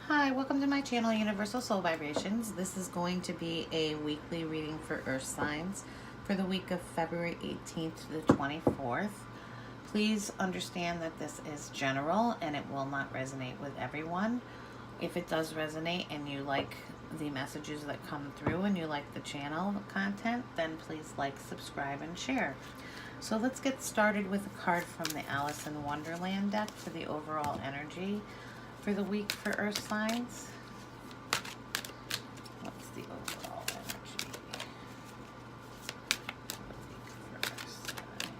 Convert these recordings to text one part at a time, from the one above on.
Hi, welcome to my channel, Universal Soul Vibrations. This is going to be a weekly reading for Earth signs for the week of February 18th to the 24th. Please understand that this is general and it will not resonate with everyone. If it does resonate and you like the messages that come through and you like the channel content, then please like, subscribe, and share. So let's get started with a card from the Alice in Wonderland deck for the overall energy for the week for Earth signs. What's the overall energy for Earth signs?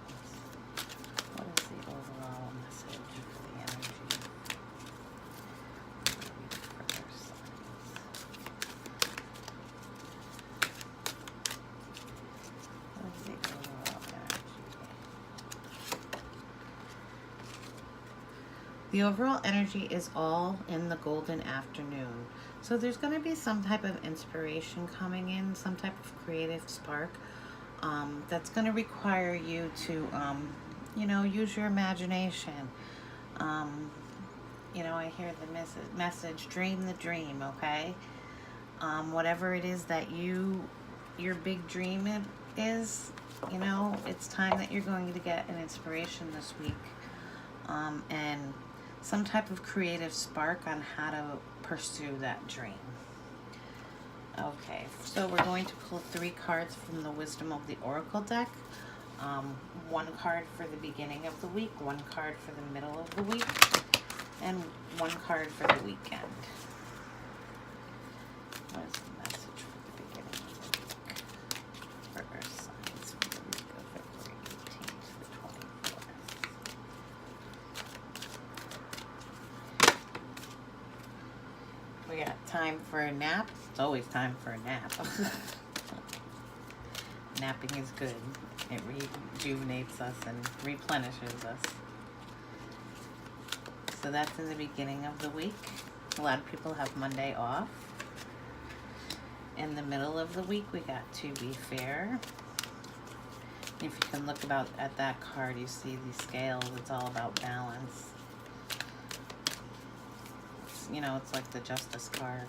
What is the overall message for the energy for the week for Earth signs? What is the overall energy? The overall energy is all in the golden afternoon. So there's going to be some type of inspiration coming in, some type of creative spark that's going to require you to, use your imagination. I hear the message, dream the dream, okay? Whatever it is that your big dream is, it's time that you're going to get an inspiration this week. And some type of creative spark on how to pursue that dream. Okay, so we're going to pull 3 cards from the Wisdom of the Oracle deck. 1 card for the beginning of the week, 1 card for the middle of the week, and 1 card for the weekend. What is the message for the beginning of the week for Earth signs for the week of February 18th to the 24th? We got time for a nap. It's always time for a nap. Napping is good. It rejuvenates us and replenishes us. So that's in the beginning of the week. A lot of people have Monday off. In the middle of the week, we got To Be Fair. If you can look at that card, you see the scales. It's all about balance. It's like the Justice card,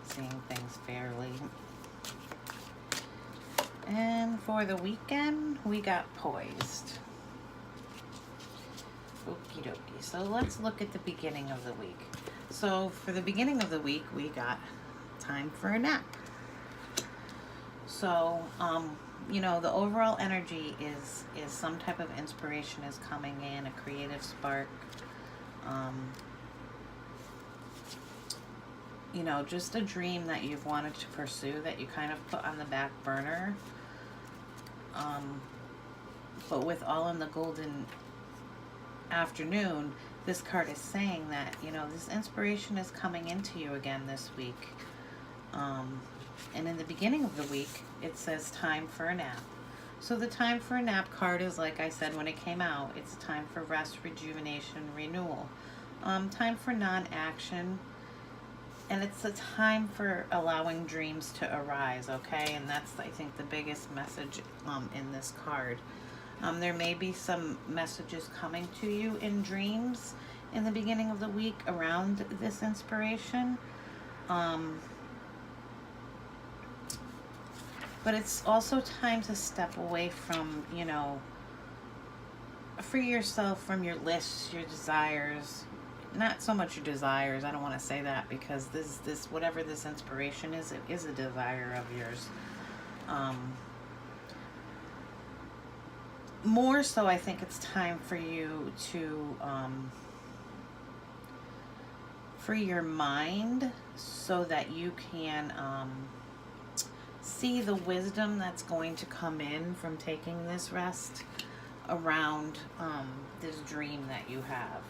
seeing things fairly. And for the weekend, we got Poised. Okie dokie. So let's look at the beginning of the week. So for the beginning of the week, we got time for a nap. So, the overall energy is some type of inspiration is coming in, a creative spark. Just a dream that you've wanted to pursue that you kind of put on the back burner. But with all in the golden afternoon, this card is saying that, this inspiration is coming into you again this week. And in the beginning of the week, it says time for a nap. So the time for a nap card is, like I said when it came out, it's a time for rest, rejuvenation, renewal. Time for non-action. And it's a time for allowing dreams to arise, okay? And that's, I think, the biggest message in this card. There may be some messages coming to you in dreams in the beginning of the week around this inspiration. But it's also time to step away from, free yourself from your lists, your desires. Not so much your desires, I don't want to say that, because this whatever this inspiration is, it is a desire of yours. More so, I think it's time for you to free your mind so that you can see the wisdom that's going to come in from taking this rest around this dream that you have.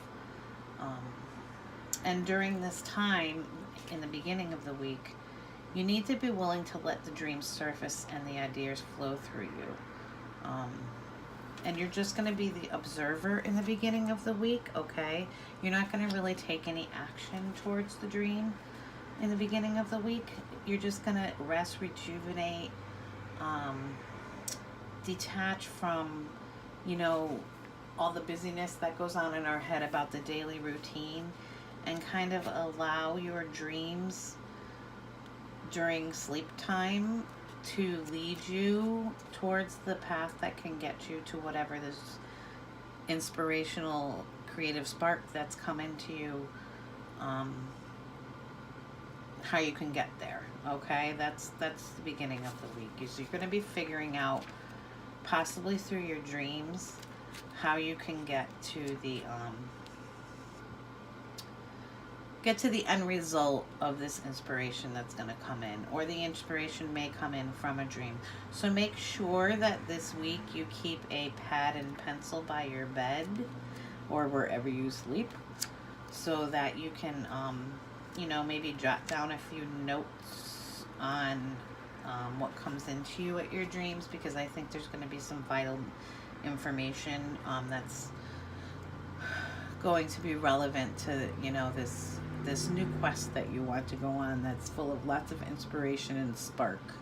And during this time, in the beginning of the week, you need to be willing to let the dreams surface and the ideas flow through you. And you're just going to be the observer in the beginning of the week, okay? You're not going to really take any action towards the dream in the beginning of the week. You're just going to rest, rejuvenate, detach from, all the busyness that goes on in our head about the daily routine, and kind of allow your dreams during sleep time to lead you towards the path that can get you to whatever this inspirational creative spark that's coming to you, how you can get there. Okay, that's the beginning of the week. So you're going to be figuring out, possibly through your dreams, how you can get to the end result of this inspiration that's going to come in, or the inspiration may come in from a dream. So make sure that this week you keep a pad and pencil by your bed or wherever you sleep, so that you can maybe jot down a few notes on what comes into you at your dreams, because I think there's going to be some vital information that's going to be relevant to this new quest that you want to go on, that's full of lots of inspiration and spark.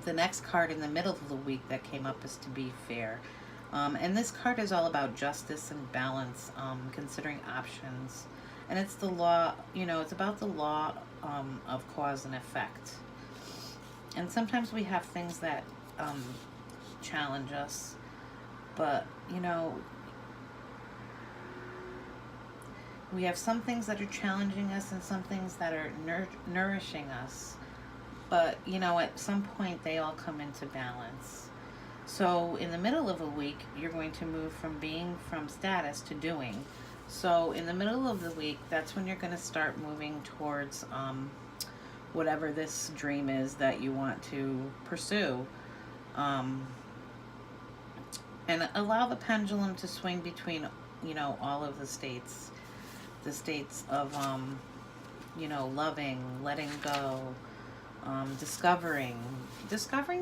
The next card in the middle of the week that came up is to be fair. And this card is all about justice and balance, considering options. And it's the law, it's about the law of cause and effect. And sometimes we have things that challenge us, but we have some things that are challenging us and some things that are nourishing us. But, at some point they all come into balance. So in the middle of a week, you're going to move from status to doing. So in the middle of the week, that's when you're going to start moving towards whatever this dream is that you want to pursue. And allow the pendulum to swing between, all of the states. The states of, loving, letting go, discovering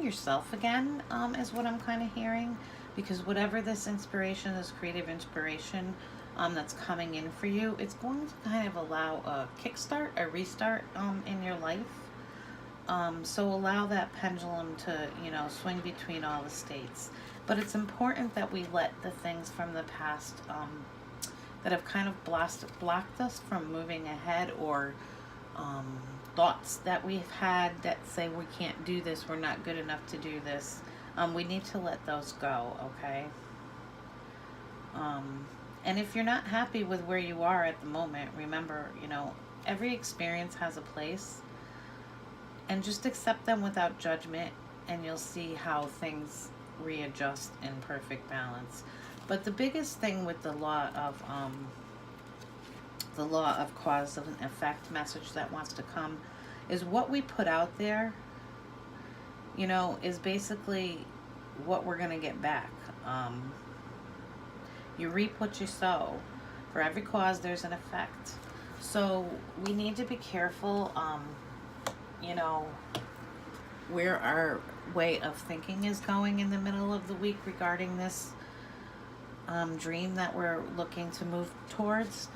yourself again, is what I'm kind of hearing. Because whatever this inspiration, this creative inspiration, that's coming in for you, it's going to kind of allow a kickstart, a restart, in your life. So allow that pendulum to, swing between all the states. But it's important that we let the things from the past, that have kind of blocked us from moving ahead, or thoughts that we've had that say we can't do this, we're not good enough to do this. We need to let those go, okay? And if you're not happy with where you are at the moment, remember, every experience has a place, and just accept them without judgment, and you'll see how things readjust in perfect balance. But the biggest thing with the law of cause and effect message that wants to come is what we put out there, is basically what we're going to get back. You reap what you sow. For every cause, there's an effect. So we need to be careful, where our way of thinking is going in the middle of the week regarding this dream that we're looking to move towards.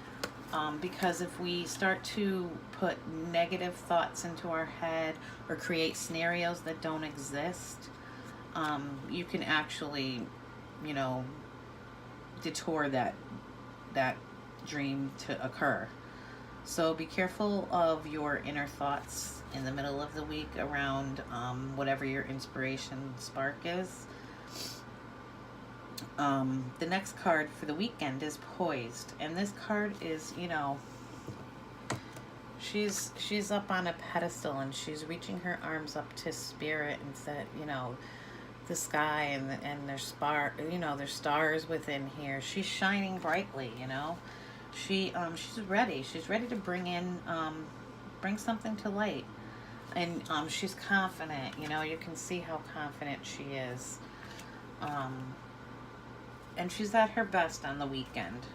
Because if we start to put negative thoughts into our head or create scenarios that don't exist, you can actually, detour that dream to occur. So be careful of your inner thoughts in the middle of the week around whatever your inspiration spark is. The next card for the weekend is Poised, and this card is, she's up on a pedestal and she's reaching her arms up to spirit and said, the sky and there's there's stars within here. She's shining brightly, she's ready to bring something to light, and she's confident. You can see how confident she is. And she's at her best on the weekend.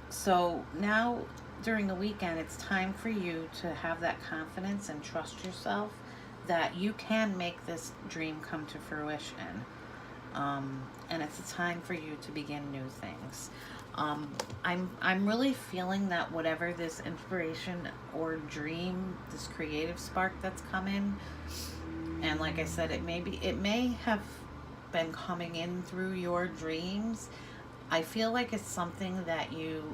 So now during the weekend, it's time for you to have that confidence and trust yourself that you can make this dream come to fruition. And it's a time for you to begin new things. I'm really feeling that whatever this inspiration or dream, this creative spark that's coming, and like I said, it may have been coming in through your dreams. I feel like it's something that you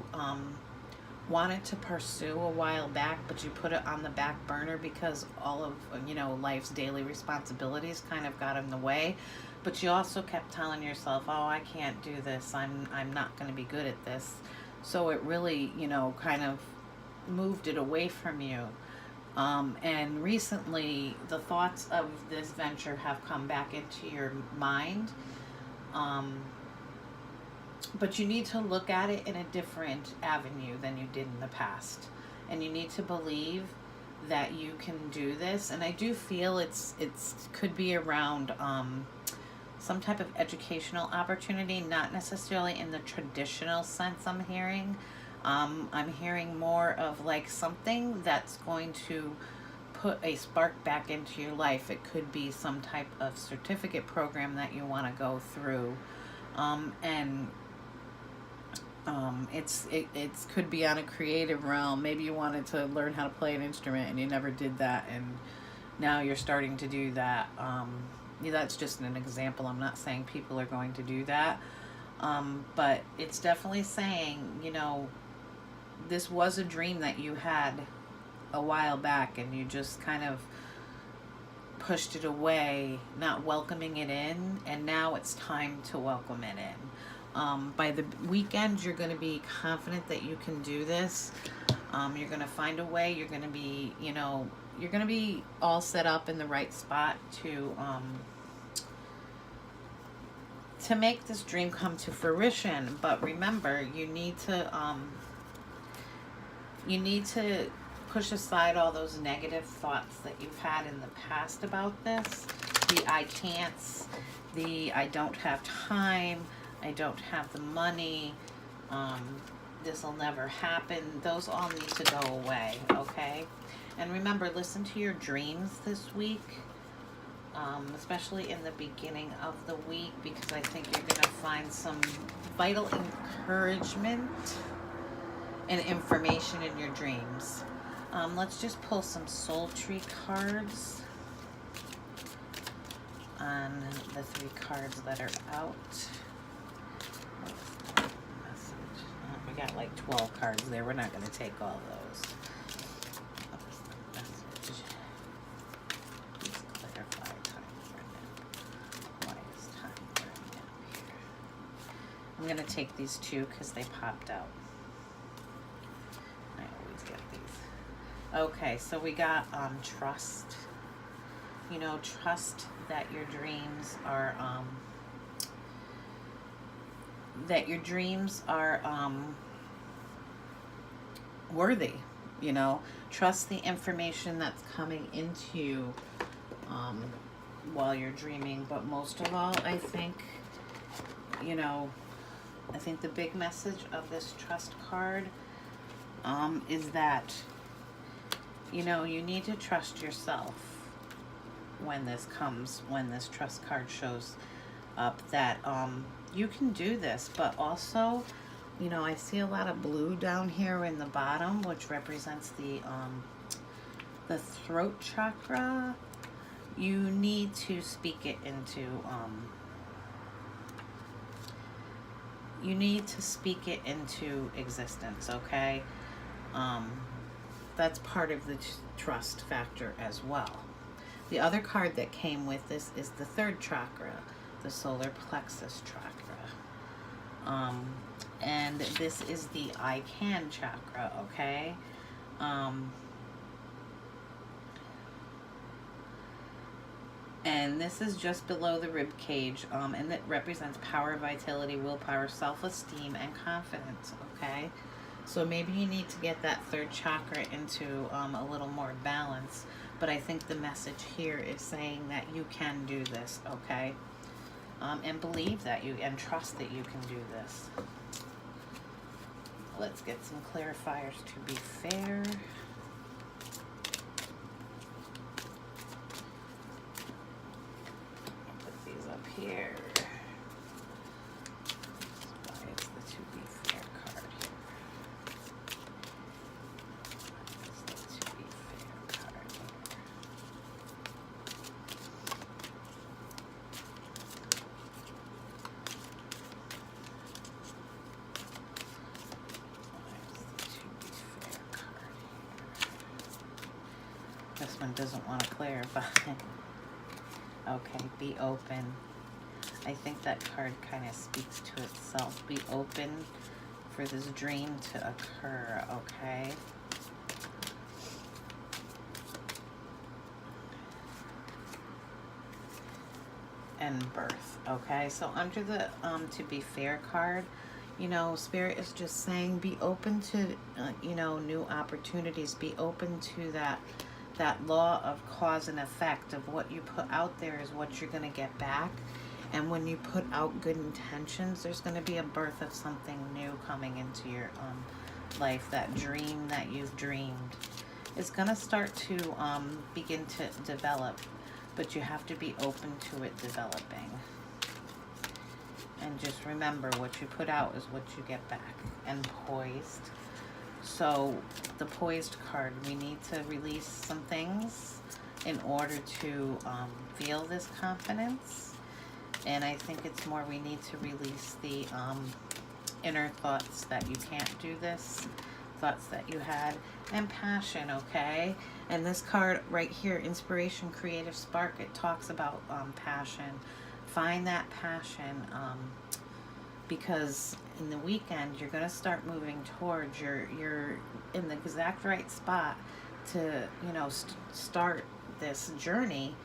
wanted to pursue a while back, but you put it on the back burner because all of, you know, life's daily responsibilities kind of got in the way. But you also kept telling yourself, oh, I can't do this. I'm not going to be good at this. So it really, you know, kind of moved it away from you. And recently, the thoughts of this venture have come back into your mind. But you need to look at it in a different avenue than you did in the past. And you need to believe that you can do this. And I do feel it's could be around some type of educational opportunity, not necessarily in the traditional sense I'm hearing. I'm hearing more of like something that's going to put a spark back into your life. It could be some type of certificate program that you want to go through. It could be on a creative realm. Maybe you wanted to learn how to play an instrument and you never did that, and now you're starting to do that. Yeah, that's just an example. I'm not saying people are going to do that, but it's definitely saying, you know, this was a dream that you had a while back and you just kind of pushed it away, not welcoming it in, and now it's time to welcome it in. By the weekend, you're going to be confident that you can do this. You're going to find a way. You're going to be, you know, you're going to be all set up in the right spot to make this dream come to fruition. But remember, you need to push aside all those negative thoughts that you've had in the past about this. The I can'ts, the I don't have time, I don't have the money, this will never happen. Those all need to go away, okay? And remember, listen to your dreams this week, especially in the beginning of the week, because I think you're going to find some vital encouragement and information in your dreams. Let's just pull some soul tree cards on the 3 cards that are out. We got like 12 cards there. We're not going to take all those. Please clarify time for now. Why is time running out here? I'm going to take these 2 because they popped out. I always get these. Okay, so we got trust. You know, trust that your dreams are worthy. You know, trust the information that's coming into you while you're dreaming. But most of all, I think, you know, I think the big message of this trust card is that, you know, you need to trust yourself when this trust card shows up, that you can do this. But also, you know, I see a lot of blue down here in the bottom, which represents the throat chakra. You need to speak it into existence, okay? That's part of the trust factor as well. The other card that came with this is the 3rd chakra, the solar plexus chakra. And this is the I can chakra, okay? And this is just below the rib cage, and it represents power, vitality, willpower, self-esteem, and confidence, okay? So maybe you need to get that 3rd chakra into a little more balance. But I think the message here is saying that you can do this, okay? And believe that and trust that you can do this. Let's get some clarifiers to be fair. Put these up here. Why is the to be fair card here? Why is the to be fair card here? This one doesn't want to clarify. Okay, be open. I think that card kind of speaks to itself. Be open for this dream to occur, okay? And birth, okay? So under the to be fair card, you know, Spirit is just saying be open to, you know, new opportunities. Be open to that law of cause and effect of what you put out there is what you're going to get back. And when you put out good intentions, there's going to be a birth of something new coming into your life. That dream that you've dreamed is going to start to begin to develop, but you have to be open to it developing. And just remember, what you put out is what you get back. And poised. So the poised card, we need to release some things in order to feel this confidence. And I think it's more we need to release the inner thoughts that you can't do this, thoughts that you had, and passion, okay? And this card right here, Inspiration, Creative Spark, it talks about passion. Find that passion, because in the weekend you're going to start moving towards you're in the exact right spot to, you know, start this journey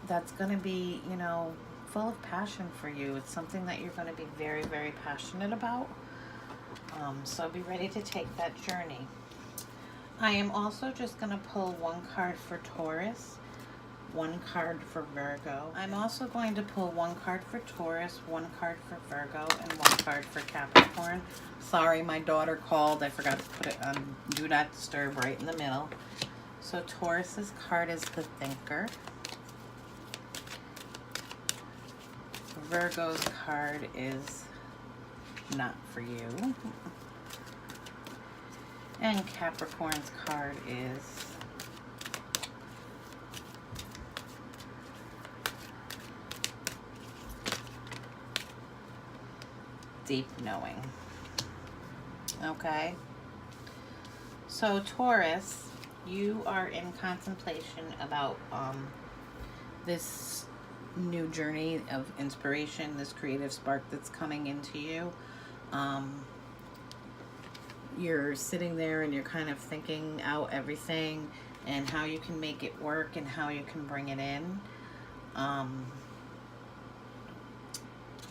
that's going to be, you know, full of passion for you. It's something that you're going to be very, very passionate about. So be ready to take that journey. I am also just going to pull one card for Taurus, one card for Virgo. I'm also going to pull one card for Taurus, one card for Virgo, and one card for Capricorn. Sorry, my daughter called. I forgot to put it on Do Not Disturb right in the middle. So Taurus's card is the Thinker. Virgo's card is Not For You. And Capricorn's card is Deep Knowing. Okay. So Taurus, you are in contemplation about this new journey of inspiration, this creative spark that's coming into you. You're sitting there and you're kind of thinking out everything and how you can make it work and how you can bring it in.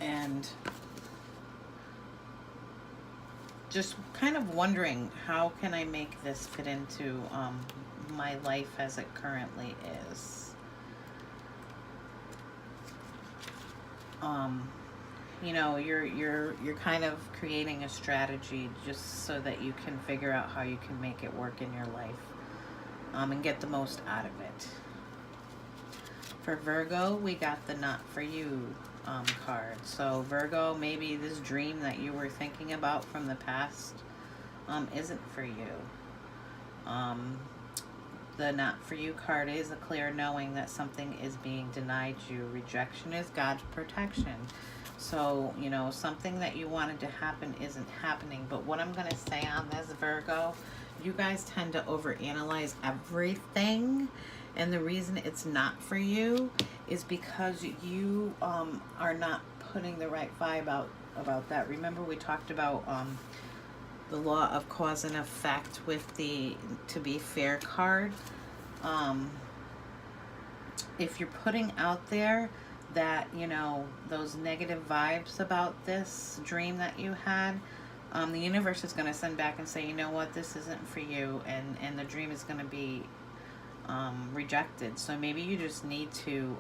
And just kind of wondering, how can I make this fit into my life as it currently is? You know, you're kind of creating a strategy just so that you can figure out how you can make it work in your life, and get the most out of it. For Virgo, we got the Not For You card. So Virgo, maybe this dream that you were thinking about from the past isn't for you. The Not For You card is a clear knowing that something is being denied you. Rejection is God's protection. So, you know, something that you wanted to happen isn't happening. But what I'm going to say on this, Virgo, you guys tend to overanalyze everything. And the reason it's not for you is because you are not putting the right vibe out about that. Remember we talked about the law of cause and effect with the To Be Fair card. If you're putting out there that, you know, those negative vibes about this dream that you had, the universe is going to send back and say, you know what, this isn't for you, and the dream is going to be rejected. So maybe you just need to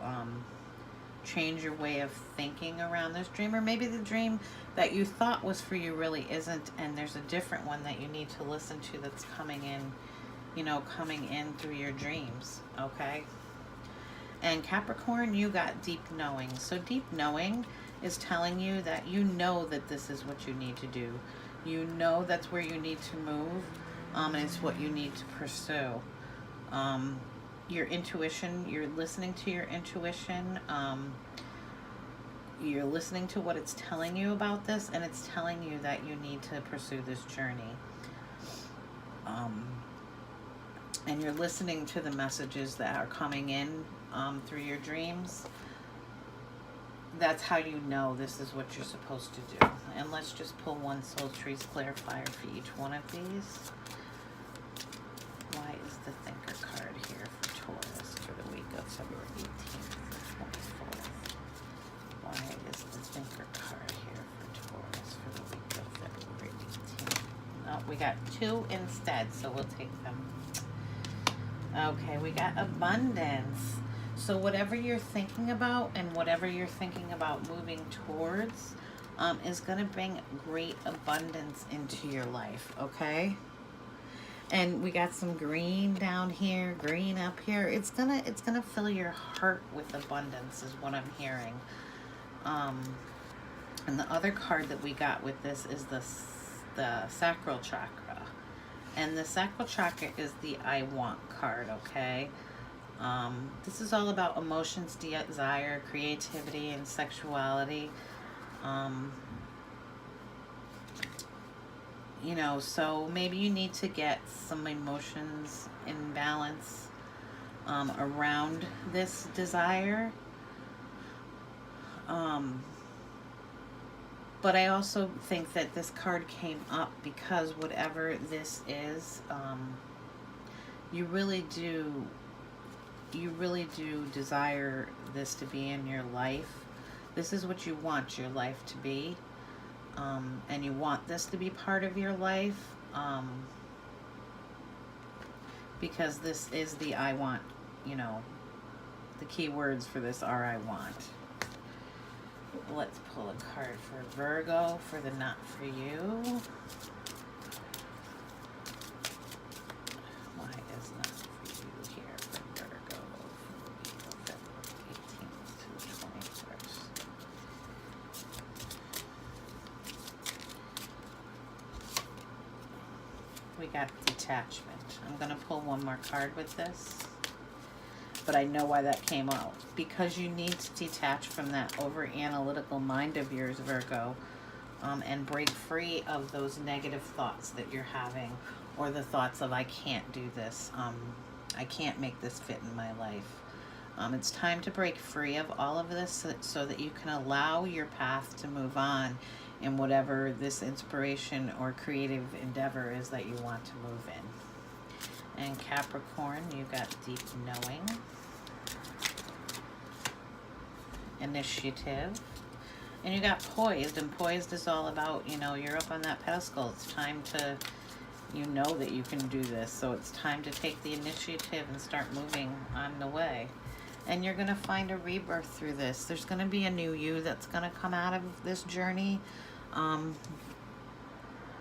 change your way of thinking around this dream, or maybe the dream that you thought was for you really isn't, and there's a different one that you need to listen to that's coming in, you know, coming in through your dreams, okay? And Capricorn, you got Deep Knowing. So Deep Knowing is telling you that you know that this is what you need to do. You know that's where you need to move, and it's what you need to pursue. Your intuition, you're listening to your intuition. You're listening to what it's telling you about this, and it's telling you that you need to pursue this journey. and you're listening to the messages that are coming in through your dreams, that's how you know this is what you're supposed to do. And let's just pull one Soul Trees clarifier for each one of these. Why is the Thinker card here for Taurus for the week of February 18th to 24th? Why is the Thinker card here for Taurus for the week of February 18th? Oh, we got two instead, so we'll take them. Okay, we got abundance. So whatever you're thinking about and whatever you're thinking about moving towards is going to bring great abundance into your life, okay? And we got some green down here, green up here. It's gonna fill your heart with abundance is what I'm hearing. And the other card that we got with this is the sacral chakra. And the sacral chakra is the I want card, okay? This is all about emotions, desire, creativity, and sexuality. You know, so maybe you need to get some emotions in balance around this desire. But I also think that this card came up because whatever this is, you really do desire this to be in your life. This is what you want your life to be. And you want this to be part of your life. Because this is the I want, you know, the key words for this are I want. Let's pull a card for Virgo for the not for you. Why is not for you here for Virgo for the week of February 18th to the 21st? We got detachment. I'm going to pull one more card with this. But I know why that came out. Because you need to detach from that over-analytical mind of yours, Virgo, and break free of those negative thoughts that you're having, or the thoughts of, I can't do this, I can't make this fit in my life. It's time to break free of all of this so that you can allow your path to move on in whatever this inspiration or creative endeavor is that you want to move in. And Capricorn, you've got deep knowing, initiative, and you got poised. And poised is all about, you know, you're up on that pedestal. It's time to, you know that you can do this. So it's time to take the initiative and start moving on the way. And you're going to find a rebirth through this. There's going to be a new you that's going to come out of this journey.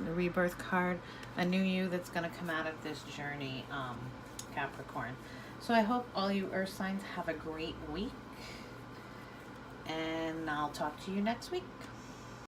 The rebirth card, a new you that's going to come out of this journey, Capricorn. So I hope all you earth signs have a great week, and I'll talk to you next week.